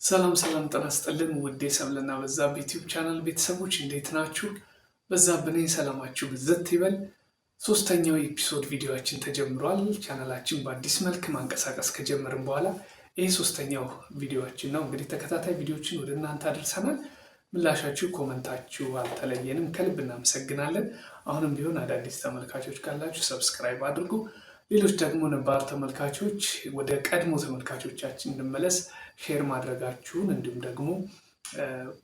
ሰላም ጤና ይስጥልን ውድ የሰብለና በዛብህ ዩቲዩብ ቻናል ቤተሰቦች እንዴት ናችሁ? በዛብህ ነኝ። ሰላማችሁ ብዝት ይበል። ሶስተኛው የኤፒሶድ ቪዲዮአችን ተጀምሯል። ቻናላችን በአዲስ መልክ ማንቀሳቀስ ከጀመርን በኋላ ይህ ሶስተኛው ቪዲዮአችን ነው። እንግዲህ ተከታታይ ቪዲዮዎችን ወደ እናንተ አድርሰናል። ምላሻችሁ፣ ኮመንታችሁ አልተለየንም። ከልብ እናመሰግናለን። አሁንም ቢሆን አዳዲስ ተመልካቾች ካላችሁ ሰብስክራይብ አድርጉ። ሌሎች ደግሞ ነባር ተመልካቾች ወደ ቀድሞ ተመልካቾቻችን እንመለስ ሼር ማድረጋችሁን እንዲሁም ደግሞ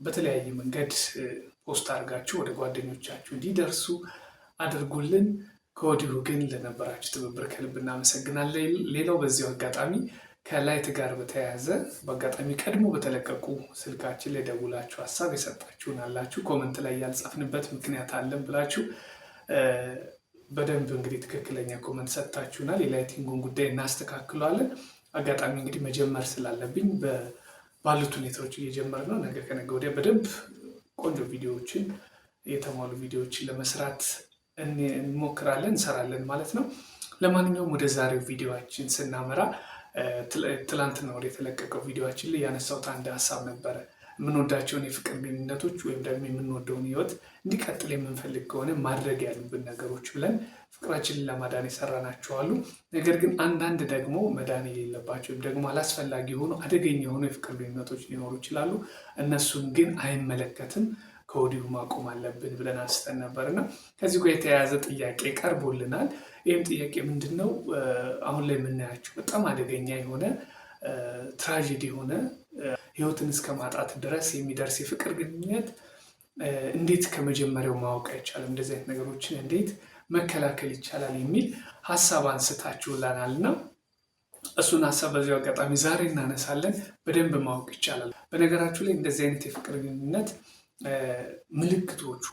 በተለያየ መንገድ ፖስት አድርጋችሁ ወደ ጓደኞቻችሁ እንዲደርሱ አድርጉልን። ከወዲሁ ግን ለነበራችሁ ትብብር ከልብ እናመሰግናለን። ሌላው በዚሁ አጋጣሚ ከላይት ጋር በተያያዘ በአጋጣሚ ቀድሞ በተለቀቁ ስልካችን ላይ ደውላችሁ ሀሳብ የሰጣችሁን አላችሁ። ኮመንት ላይ ያልጻፍንበት ምክንያት አለን ብላችሁ በደንብ እንግዲህ ትክክለኛ ኮመንት ሰጥታችሁናል። የላይቲንጉን ጉዳይ እናስተካክለዋለን። አጋጣሚ እንግዲህ መጀመር ስላለብኝ ባሉት ሁኔታዎች እየጀመርን ነው። ነገ ከነገ ወዲያ በደንብ ቆንጆ ቪዲዮዎችን የተሟሉ ቪዲዮዎችን ለመስራት እንሞክራለን፣ እንሰራለን ማለት ነው። ለማንኛውም ወደ ዛሬው ቪዲዮችን ስናመራ ትላንትና ወደ የተለቀቀው ቪዲዮችን ላይ ያነሳሁት አንድ ሀሳብ ነበረ። የምንወዳቸውን የፍቅር ግንኙነቶች ወይም ደግሞ የምንወደውን ህይወት እንዲቀጥል የምንፈልግ ከሆነ ማድረግ ያሉብን ነገሮች ብለን ፍቅራችንን ለማዳን የሰራናቸው አሉ። ነገር ግን አንዳንድ ደግሞ መዳን የሌለባቸው ወይም ደግሞ አላስፈላጊ የሆኑ አደገኛ የሆኑ የፍቅር ግንኙነቶች ሊኖሩ ይችላሉ። እነሱን ግን አይመለከትም፣ ከወዲሁ ማቆም አለብን ብለን አንስተን ነበርና ከዚህ ጋር የተያያዘ ጥያቄ ቀርቦልናል። ይህም ጥያቄ ምንድን ነው? አሁን ላይ የምናያቸው በጣም አደገኛ የሆነ ትራጀዲ የሆነ ህይወትን እስከ ማጣት ድረስ የሚደርስ የፍቅር ግንኙነት እንዴት ከመጀመሪያው ማወቅ አይቻልም? እንደዚህ አይነት ነገሮችን እንዴት መከላከል ይቻላል? የሚል ሀሳብ አንስታችሁላናል እና እሱን ሀሳብ በዚሁ አጋጣሚ ዛሬ እናነሳለን። በደንብ ማወቅ ይቻላል። በነገራችሁ ላይ እንደዚህ አይነት የፍቅር ግንኙነት ምልክቶቹ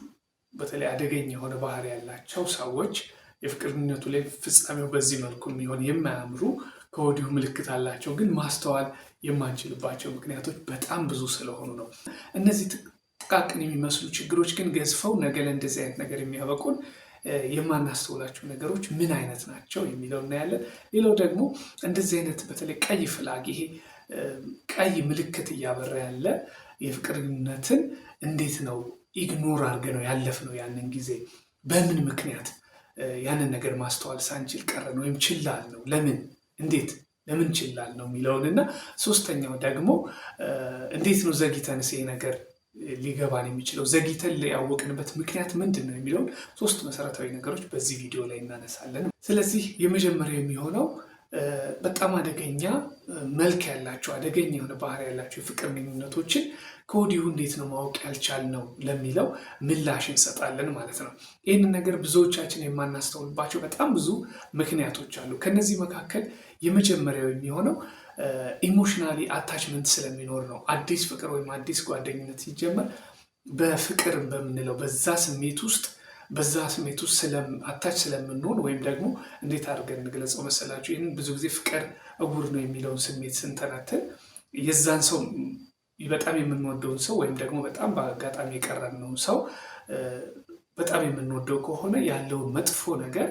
በተለይ አደገኛ የሆነ ባህሪ ያላቸው ሰዎች የፍቅር ግንኙነቱ ላይ ፍጻሜው በዚህ መልኩ የሚሆን የማያምሩ ከወዲሁ ምልክት አላቸው። ግን ማስተዋል የማንችልባቸው ምክንያቶች በጣም ብዙ ስለሆኑ ነው። እነዚህ ጥቃቅን የሚመስሉ ችግሮች ግን ገዝፈው ነገ ለእንደዚህ አይነት ነገር የሚያበቁን የማናስተውላቸው ነገሮች ምን አይነት ናቸው የሚለው እናያለን። ሌላው ደግሞ እንደዚህ አይነት በተለይ ቀይ ፍላግ፣ ይሄ ቀይ ምልክት እያበራ ያለ የፍቅር ግንኙነትን እንዴት ነው ኢግኖር አድርገነው ያለፍነው? ያንን ጊዜ በምን ምክንያት ያንን ነገር ማስተዋል ሳንችል ቀረን ወይም ችላል ነው? ለምን ችላል ነው የሚለውን እና ሶስተኛው ደግሞ እንዴት ነው ዘግይተንስ ይሄ ነገር ሊገባን የሚችለው? ዘግይተን ያወቅንበት ምክንያት ምንድን ነው የሚለውን ሶስት መሰረታዊ ነገሮች በዚህ ቪዲዮ ላይ እናነሳለን። ስለዚህ የመጀመሪያ የሚሆነው በጣም አደገኛ መልክ ያላቸው አደገኛ የሆነ ባህሪ ያላቸው የፍቅር ግንኙነቶችን ከወዲሁ እንዴት ነው ማወቅ ያልቻልነው ለሚለው ምላሽ እንሰጣለን ማለት ነው። ይህንን ነገር ብዙዎቻችን የማናስተውልባቸው በጣም ብዙ ምክንያቶች አሉ። ከነዚህ መካከል የመጀመሪያው የሚሆነው ኢሞሽናሊ አታችመንት ስለሚኖር ነው። አዲስ ፍቅር ወይም አዲስ ጓደኝነት ሲጀመር በፍቅር በምንለው በዛ ስሜት ውስጥ አታች ስለምንሆን ወይም ደግሞ እንዴት አድርገን እንግለጸው መሰላችሁ? ይህንን ብዙ ጊዜ ፍቅር እውር ነው የሚለውን ስሜት ስንተነትን የዛን ሰው በጣም የምንወደውን ሰው ወይም ደግሞ በጣም በአጋጣሚ የቀረብነውን ሰው በጣም የምንወደው ከሆነ ያለውን መጥፎ ነገር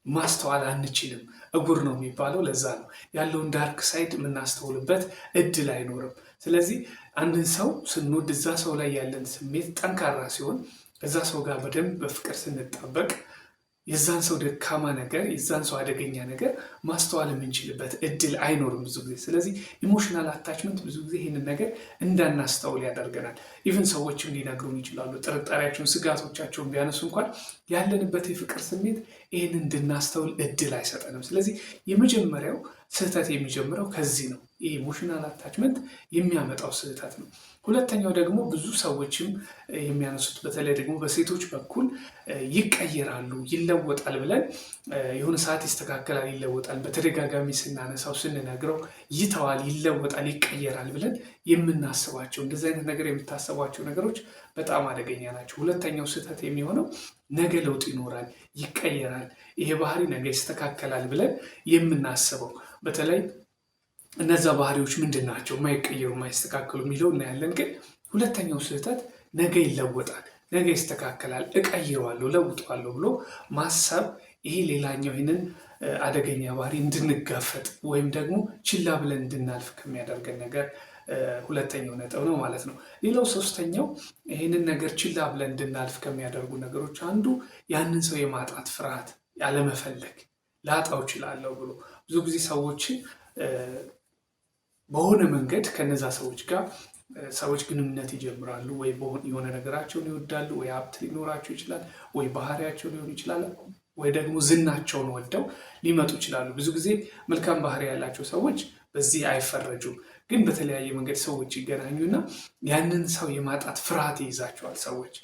ማስተዋል አንችልም። እውር ነው የሚባለው ለዛ ነው። ያለውን ዳርክ ሳይድ የምናስተውልበት እድል አይኖርም። ስለዚህ አንድን ሰው ስንወድ እዛ ሰው ላይ ያለን ስሜት ጠንካራ ሲሆን እዛ ሰው ጋር በደንብ በፍቅር ስንጣበቅ የዛን ሰው ደካማ ነገር የዛን ሰው አደገኛ ነገር ማስተዋል የምንችልበት እድል አይኖርም ብዙ ጊዜ። ስለዚህ ኢሞሽናል አታችመንት ብዙ ጊዜ ይህንን ነገር እንዳናስተውል ያደርገናል። ኢቭን ሰዎችም ሊነግሩን ይችላሉ። ጥርጣሬያቸውን፣ ስጋቶቻቸውን ቢያነሱ እንኳን ያለንበት የፍቅር ስሜት ይህን እንድናስተውል እድል አይሰጠንም። ስለዚህ የመጀመሪያው ስህተት የሚጀምረው ከዚህ ነው። ይህ ኢሞሽናል አታችመንት የሚያመጣው ስህተት ነው። ሁለተኛው ደግሞ ብዙ ሰዎችም የሚያነሱት በተለይ ደግሞ በሴቶች በኩል ይቀየራሉ፣ ይለወጣል ብለን የሆነ ሰዓት ይስተካከላል፣ ይለወጣል፣ በተደጋጋሚ ስናነሳው ስንነግረው ይተዋል፣ ይለወጣል፣ ይቀየራል ብለን የምናስባቸው እንደዚህ አይነት ነገር የምታስቧቸው ነገሮች በጣም አደገኛ ናቸው። ሁለተኛው ስህተት የሚሆነው ነገ ለውጥ ይኖራል፣ ይቀየራል፣ ይሄ ባህሪ ነገ ይስተካከላል ብለን የምናስበው በተለይ እነዛ ባህሪዎች ምንድን ናቸው የማይቀየሩ የማይስተካከሉ የሚለው እናያለን። ግን ሁለተኛው ስህተት ነገ ይለወጣል፣ ነገ ይስተካከላል፣ እቀይረዋለሁ፣ ለውጠዋለሁ ብሎ ማሰብ ይሄ ሌላኛው ይህንን አደገኛ ባህሪ እንድንጋፈጥ ወይም ደግሞ ችላ ብለን እንድናልፍ ከሚያደርገን ነገር ሁለተኛው ነጥብ ነው ማለት ነው። ሌላው ሶስተኛው ይህንን ነገር ችላ ብለን እንድናልፍ ከሚያደርጉ ነገሮች አንዱ ያንን ሰው የማጣት ፍርሃት፣ ያለመፈለግ፣ ላጣው እችላለሁ ብሎ ብዙ ጊዜ ሰዎችን በሆነ መንገድ ከነዛ ሰዎች ጋር ሰዎች ግንኙነት ይጀምራሉ። ወይ የሆነ ነገራቸውን ይወዳሉ፣ ወይ ሀብት ሊኖራቸው ይችላል፣ ወይ ባህሪያቸው ሊሆን ይችላል፣ ወይ ደግሞ ዝናቸውን ወደው ሊመጡ ይችላሉ። ብዙ ጊዜ መልካም ባህሪ ያላቸው ሰዎች በዚህ አይፈረጁም። ግን በተለያየ መንገድ ሰዎች ይገናኙና ያንን ሰው የማጣት ፍርሃት ይይዛቸዋል። ሰዎች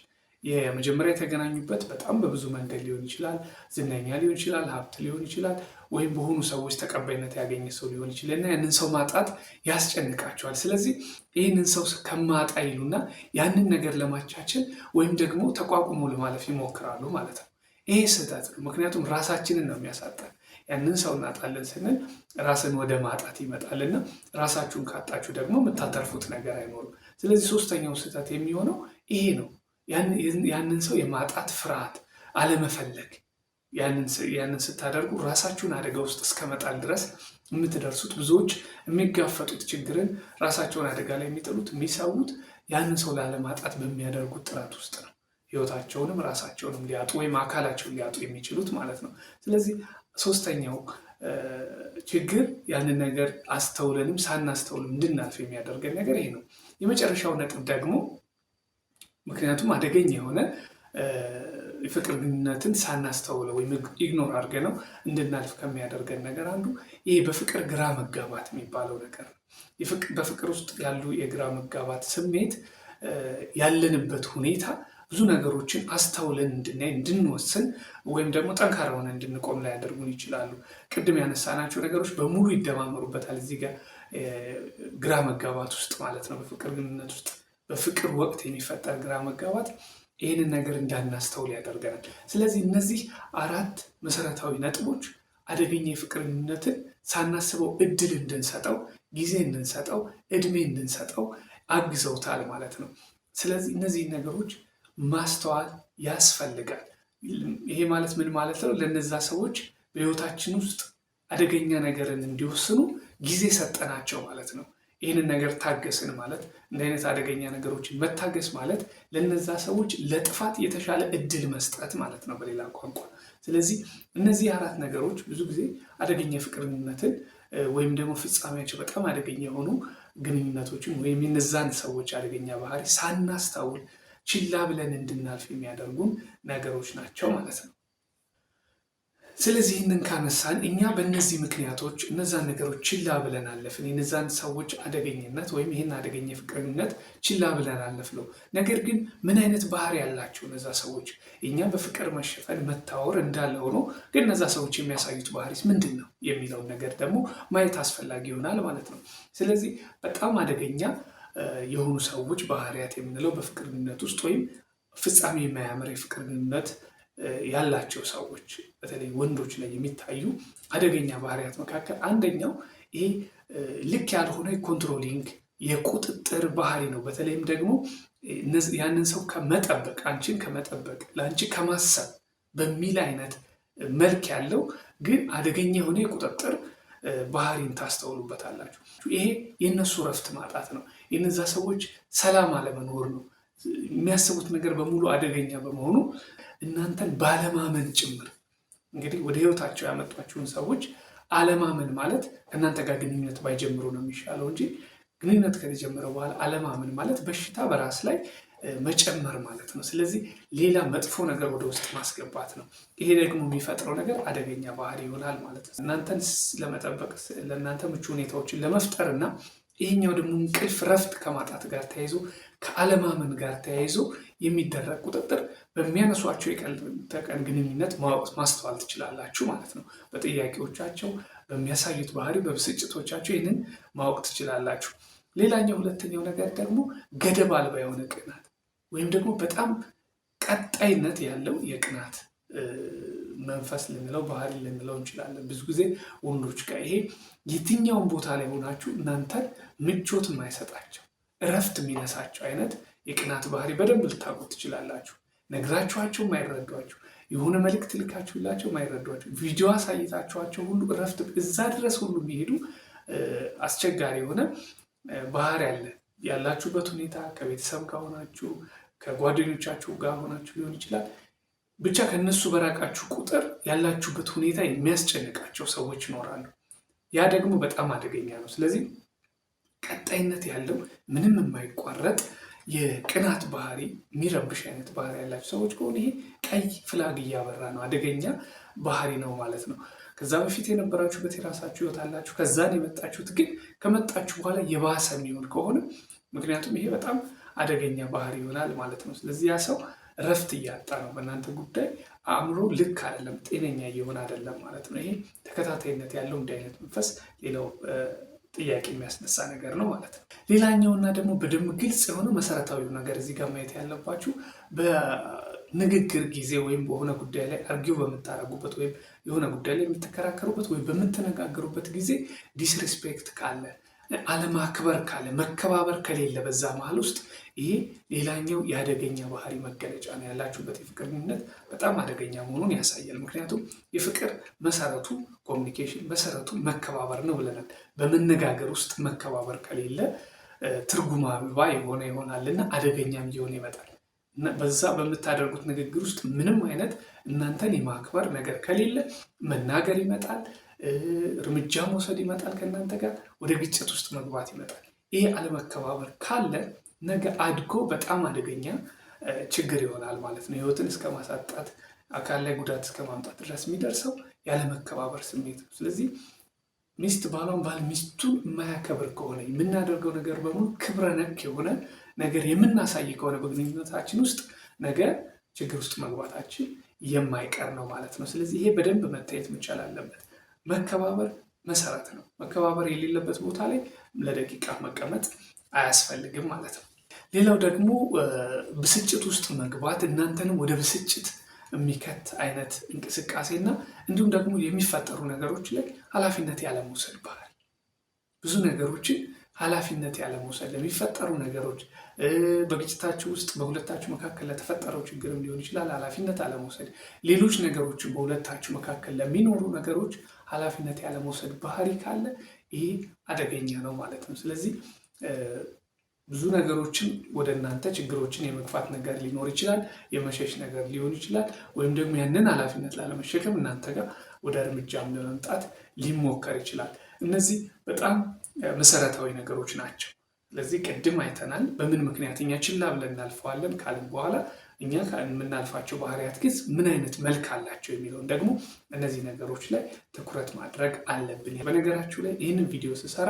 የመጀመሪያ የተገናኙበት በጣም በብዙ መንገድ ሊሆን ይችላል። ዝነኛ ሊሆን ይችላል፣ ሀብት ሊሆን ይችላል፣ ወይም በሆኑ ሰዎች ተቀባይነት ያገኘ ሰው ሊሆን ይችላል እና ያንን ሰው ማጣት ያስጨንቃቸዋል። ስለዚህ ይህንን ሰው ከማጣ ይሉና ያንን ነገር ለማቻቸል ወይም ደግሞ ተቋቁሞ ለማለፍ ይሞክራሉ ማለት ነው። ይሄ ስህተት ነው። ምክንያቱም ራሳችንን ነው የሚያሳጣን። ያንን ሰው እናጣለን ስንል ራስን ወደ ማጣት ይመጣልና ራሳችሁን ካጣችሁ ደግሞ የምታተርፉት ነገር አይኖርም። ስለዚህ ሶስተኛው ስህተት የሚሆነው ይሄ ነው። ያንን ሰው የማጣት ፍርሃት፣ አለመፈለግ። ያንን ስታደርጉ ራሳችሁን አደጋ ውስጥ እስከመጣል ድረስ የምትደርሱት። ብዙዎች የሚጋፈጡት ችግርን ራሳቸውን አደጋ ላይ የሚጥሉት የሚሰዉት ያንን ሰው ላለማጣት በሚያደርጉት ጥረት ውስጥ ነው። ህይወታቸውንም ራሳቸውንም ሊያጡ ወይም አካላቸውን ሊያጡ የሚችሉት ማለት ነው። ስለዚህ ሶስተኛው ችግር ያንን ነገር አስተውለንም ሳናስተውልም እንድናልፍ የሚያደርገን ነገር ይሄ ነው። የመጨረሻው ነጥብ ደግሞ ምክንያቱም አደገኛ የሆነ የፍቅር ግንኙነትን ሳናስተውለው ወይም ኢግኖር አድርገነው እንድናልፍ ከሚያደርገን ነገር አንዱ ይሄ በፍቅር ግራ መጋባት የሚባለው ነገር ነው። በፍቅር ውስጥ ያሉ የግራ መጋባት ስሜት ያለንበት ሁኔታ ብዙ ነገሮችን አስተውለን እንድናይ እንድንወስን ወይም ደግሞ ጠንካራ ሆነን እንድንቆም ላይ ያደርጉን ይችላሉ። ቅድም ያነሳናቸው ነገሮች በሙሉ ይደማመሩበታል እዚህ ጋር ግራ መጋባት ውስጥ ማለት ነው። በፍቅር ግንኙነት ውስጥ በፍቅር ወቅት የሚፈጠር ግራ መጋባት ይህንን ነገር እንዳናስተውል ያደርገናል። ስለዚህ እነዚህ 4 መሰረታዊ ነጥቦች አደገኛ የፍቅር ግንኙነትን ሳናስበው እድል እንድንሰጠው፣ ጊዜ እንድንሰጠው፣ እድሜ እንድንሰጠው አግዘውታል ማለት ነው። ስለዚህ እነዚህ ነገሮች ማስተዋል ያስፈልጋል። ይሄ ማለት ምን ማለት ነው? ለነዛ ሰዎች በህይወታችን ውስጥ አደገኛ ነገርን እንዲወስኑ ጊዜ ሰጠናቸው ማለት ነው። ይህንን ነገር ታገስን ማለት እንደ አይነት አደገኛ ነገሮችን መታገስ ማለት ለነዛ ሰዎች ለጥፋት የተሻለ እድል መስጠት ማለት ነው በሌላ ቋንቋ። ስለዚህ እነዚህ 4 ነገሮች ብዙ ጊዜ አደገኛ ፍቅር ግንኙነትን ወይም ደግሞ ፍጻሜያቸው በጣም አደገኛ የሆኑ ግንኙነቶችን ወይም የነዛን ሰዎች አደገኛ ባህሪ ሳናስተውል ችላ ብለን እንድናልፍ የሚያደርጉን ነገሮች ናቸው ማለት ነው። ስለዚህ ይህንን ካነሳን እኛ በእነዚህ ምክንያቶች እነዛን ነገሮች ችላ ብለን አለፍን። የነዛን ሰዎች አደገኝነት ወይም ይህን አደገኛ ፍቅር ግንኙነት ችላ ብለን አለፍነው። ነገር ግን ምን አይነት ባህሪ ያላቸው እነዛ ሰዎች? እኛ በፍቅር መሸፈን መታወር እንዳለ ሆኖ ግን እነዛ ሰዎች የሚያሳዩት ባህሪስ ምንድን ነው የሚለውን ነገር ደግሞ ማየት አስፈላጊ ይሆናል ማለት ነው። ስለዚህ በጣም አደገኛ የሆኑ ሰዎች ባህሪያት የምንለው በፍቅር ግንኙነት ውስጥ ወይም ፍጻሜ የማያምር የፍቅር ግንኙነት ያላቸው ሰዎች በተለይ ወንዶች ላይ የሚታዩ አደገኛ ባህሪያት መካከል አንደኛው ይሄ ልክ ያልሆነ ኮንትሮሊንግ የቁጥጥር ባህሪ ነው። በተለይም ደግሞ ያንን ሰው ከመጠበቅ አንቺን ከመጠበቅ ለአንቺ ከማሰብ በሚል አይነት መልክ ያለው ግን አደገኛ የሆነ የቁጥጥር ባህሪን ታስተውሉበታላችሁ። ይሄ የእነሱ እረፍት ማጣት ነው። የነዛ ሰዎች ሰላም አለመኖር ነው። የሚያስቡት ነገር በሙሉ አደገኛ በመሆኑ እናንተን ባለማመን ጭምር እንግዲህ ወደ ህይወታቸው ያመጧችሁን ሰዎች አለማመን ማለት ከእናንተ ጋር ግንኙነት ባይጀምሩ ነው የሚሻለው እንጂ ግንኙነት ከተጀመረ በኋላ አለማመን ማለት በሽታ በራስ ላይ መጨመር ማለት ነው። ስለዚህ ሌላ መጥፎ ነገር ወደ ውስጥ ማስገባት ነው። ይሄ ደግሞ የሚፈጥረው ነገር አደገኛ ባህሪ ይሆናል ማለት ነው። እናንተን ለመጠበቅ ለእናንተ ምቹ ሁኔታዎችን ለመፍጠር እና ይሄኛው ደግሞ እንቅልፍ ረፍት ከማጣት ጋር ተያይዞ ከአለማመን ጋር ተያይዞ የሚደረግ ቁጥጥር በሚያነሷቸው የቀን ተቀን ግንኙነት ማስተዋል ትችላላችሁ ማለት ነው። በጥያቄዎቻቸው፣ በሚያሳዩት ባህሪ፣ በብስጭቶቻቸው ይህንን ማወቅ ትችላላችሁ። ሌላኛው ሁለተኛው ነገር ደግሞ ገደብ አልባ የሆነ ቅናት ወይም ደግሞ በጣም ቀጣይነት ያለው የቅናት መንፈስ ልንለው ባህሪ ልንለው እንችላለን። ብዙ ጊዜ ወንዶች ጋር ይሄ የትኛውን ቦታ ላይ ሆናችሁ እናንተን ምቾት የማይሰጣቸው እረፍት የሚነሳቸው አይነት የቅናት ባህሪ በደንብ ልታውቁት ትችላላችሁ። ነግራችኋቸው የማይረዷችሁ፣ የሆነ መልእክት ልካችሁላቸው የማይረዷችሁ፣ ቪዲዮ አሳይታችኋቸው ሁሉ እረፍት እዛ ድረስ ሁሉ የሚሄዱ አስቸጋሪ የሆነ ባህሪ አለ። ያላችሁበት ሁኔታ ከቤተሰብ ጋር ሆናችሁ ከጓደኞቻችሁ ጋር ሆናችሁ ሊሆን ይችላል። ብቻ ከነሱ በራቃችሁ ቁጥር ያላችሁበት ሁኔታ የሚያስጨንቃቸው ሰዎች ይኖራሉ። ያ ደግሞ በጣም አደገኛ ነው። ስለዚህ ቀጣይነት ያለው ምንም የማይቋረጥ የቅናት ባህሪ የሚረብሽ አይነት ባህሪ ያላቸው ሰዎች ከሆነ ይሄ ቀይ ፍላግ እያበራ ነው፣ አደገኛ ባህሪ ነው ማለት ነው። ከዛ በፊት የነበራችሁበት የራሳችሁ ህይወት አላችሁ። ከዛን የመጣችሁት ግን ከመጣችሁ በኋላ የባሰ የሚሆን ከሆነ ምክንያቱም ይሄ በጣም አደገኛ ባህሪ ይሆናል ማለት ነው። ስለዚህ ያ ሰው እረፍት እያጣ ነው፣ በእናንተ ጉዳይ አእምሮ ልክ አይደለም፣ ጤነኛ እየሆነ አይደለም ማለት ነው። ይሄ ተከታታይነት ያለው እንዲህ አይነት መንፈስ ሌላው ጥያቄ የሚያስነሳ ነገር ነው ማለት ነው። ሌላኛውና ደግሞ በደንብ ግልጽ የሆነ መሰረታዊ ነገር እዚህ ጋር ማየት ያለባችሁ በንግግር ጊዜ ወይም በሆነ ጉዳይ ላይ አርጊው በምታደርጉበት ወይም የሆነ ጉዳይ ላይ የምትከራከሩበት ወይም በምትነጋገሩበት ጊዜ ዲስሪስፔክት ካለ፣ አለማክበር ካለ፣ መከባበር ከሌለ በዛ መሀል ውስጥ ይሄ ሌላኛው የአደገኛ ባህሪ መገለጫ ነው። ያላችሁበት የፍቅር ግንኙነት በጣም አደገኛ መሆኑን ያሳያል። ምክንያቱም የፍቅር መሰረቱ ኮሚኒኬሽን፣ መሰረቱ መከባበር ነው ብለናል። በመነጋገር ውስጥ መከባበር ከሌለ ትርጉም አልባ የሆነ ይሆናልና አደገኛም እየሆነ ይመጣል። በዛ በምታደርጉት ንግግር ውስጥ ምንም አይነት እናንተን የማክበር ነገር ከሌለ መናገር ይመጣል፣ እርምጃ መውሰድ ይመጣል፣ ከእናንተ ጋር ወደ ግጭት ውስጥ መግባት ይመጣል። ይሄ አለመከባበር ካለ ነገ አድጎ በጣም አደገኛ ችግር ይሆናል ማለት ነው። ህይወትን እስከ ማሳጣት፣ አካል ላይ ጉዳት እስከ ማምጣት ድረስ የሚደርሰው ያለመከባበር ስሜት ነው። ስለዚህ ሚስት ባሏን፣ ባል ሚስቱን የማያከብር ከሆነ የምናደርገው ነገር በሙሉ ክብረ ነክ የሆነ ነገር የምናሳይ ከሆነ በግንኙነታችን ውስጥ ነገ ችግር ውስጥ መግባታችን የማይቀር ነው ማለት ነው። ስለዚህ ይሄ በደንብ መታየት መቻል አለበት። መከባበር መሰረት ነው። መከባበር የሌለበት ቦታ ላይ ለደቂቃ መቀመጥ አያስፈልግም ማለት ነው። ሌላው ደግሞ ብስጭት ውስጥ መግባት፣ እናንተንም ወደ ብስጭት የሚከት አይነት እንቅስቃሴና እንዲሁም ደግሞ የሚፈጠሩ ነገሮች ላይ ኃላፊነት ያለመውሰድ ባህል፣ ብዙ ነገሮችን ኃላፊነት ያለመውሰድ ለሚፈጠሩ ነገሮች በግጭታችሁ ውስጥ በሁለታችሁ መካከል ለተፈጠረው ችግርም ሊሆን ይችላል ኃላፊነት አለመውሰድ፣ ሌሎች ነገሮችን በሁለታችሁ መካከል ለሚኖሩ ነገሮች ኃላፊነት ያለመውሰድ ባህሪ ካለ ይሄ አደገኛ ነው ማለት ነው። ስለዚህ ብዙ ነገሮችን ወደ እናንተ ችግሮችን የመግፋት ነገር ሊኖር ይችላል፣ የመሸሽ ነገር ሊሆን ይችላል፣ ወይም ደግሞ ያንን ኃላፊነት ላለመሸከም እናንተ ጋር ወደ እርምጃም ለመምጣት ሊሞከር ይችላል። እነዚህ በጣም መሰረታዊ ነገሮች ናቸው። ስለዚህ ቅድም አይተናል። በምን ምክንያት እኛ ችላ ብለን እናልፈዋለን ካልን በኋላ እኛ የምናልፋቸው ባህሪያት ግን ምን አይነት መልክ አላቸው የሚለውን ደግሞ እነዚህ ነገሮች ላይ ትኩረት ማድረግ አለብን። በነገራችሁ ላይ ይህንን ቪዲዮ ስሰራ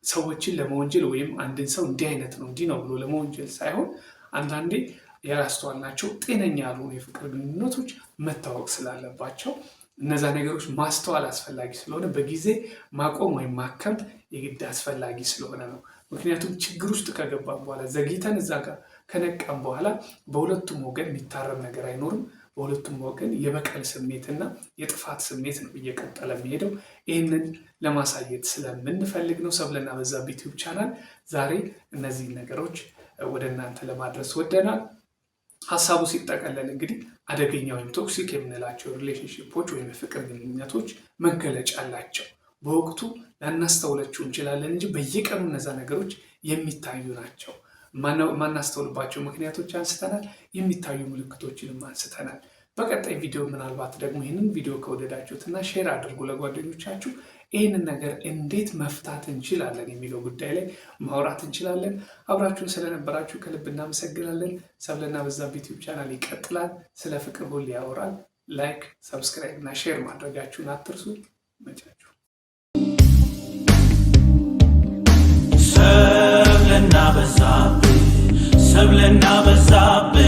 ሰዎችን ለመወንጀል ወይም አንድን ሰው እንዲህ አይነት ነው እንዲህ ነው ብሎ ለመወንጀል ሳይሆን አንዳንዴ ያላስተዋልናቸው ጤነኛ ያልሆኑ የፍቅር ግንኙነቶች መታወቅ ስላለባቸው እነዛ ነገሮች ማስተዋል አስፈላጊ ስለሆነ በጊዜ ማቆም ወይም ማከም የግድ አስፈላጊ ስለሆነ ነው። ምክንያቱም ችግር ውስጥ ከገባን በኋላ ዘግይተን እዛ ጋር ከነቃም በኋላ በሁለቱም ወገን የሚታረም ነገር አይኖርም። በሁለቱም ወገን የበቀል ስሜትና የጥፋት ስሜት ነው እየቀጠለ የሚሄደው። ይህንን ለማሳየት ስለምንፈልግ ነው ሰብለና በዛብህ ዩቲዩብ ቻናል ዛሬ እነዚህን ነገሮች ወደ እናንተ ለማድረስ ወደናል። ሀሳቡ ሲጠቀለል እንግዲህ አደገኛ ወይም ቶክሲክ የምንላቸው ሪሌሽንሽፖች ወይም የፍቅር ግንኙነቶች መገለጫ አላቸው። በወቅቱ ላናስተውላቸው እንችላለን እንጂ በየቀኑ እነዛ ነገሮች የሚታዩ ናቸው። ማናስተውልባቸው ምክንያቶች አንስተናል፣ የሚታዩ ምልክቶችንም አንስተናል። በቀጣይ ቪዲዮ ምናልባት ደግሞ ይህንን ቪዲዮ ከወደዳችሁትና ሼር አድርጉ ለጓደኞቻችሁ። ይህንን ነገር እንዴት መፍታት እንችላለን የሚለው ጉዳይ ላይ ማውራት እንችላለን። አብራችሁን ስለነበራችሁ ከልብ እናመሰግናለን። ሰብለና በዛብህ ዩቲዩብ ቻናል ይቀጥላል። ስለ ፍቅር ሁሌ ያወራል። ላይክ፣ ሰብስክራይብ እና ሼር ማድረጋችሁን አትርሱ። መቻችሁ ሰብለና በዛብህ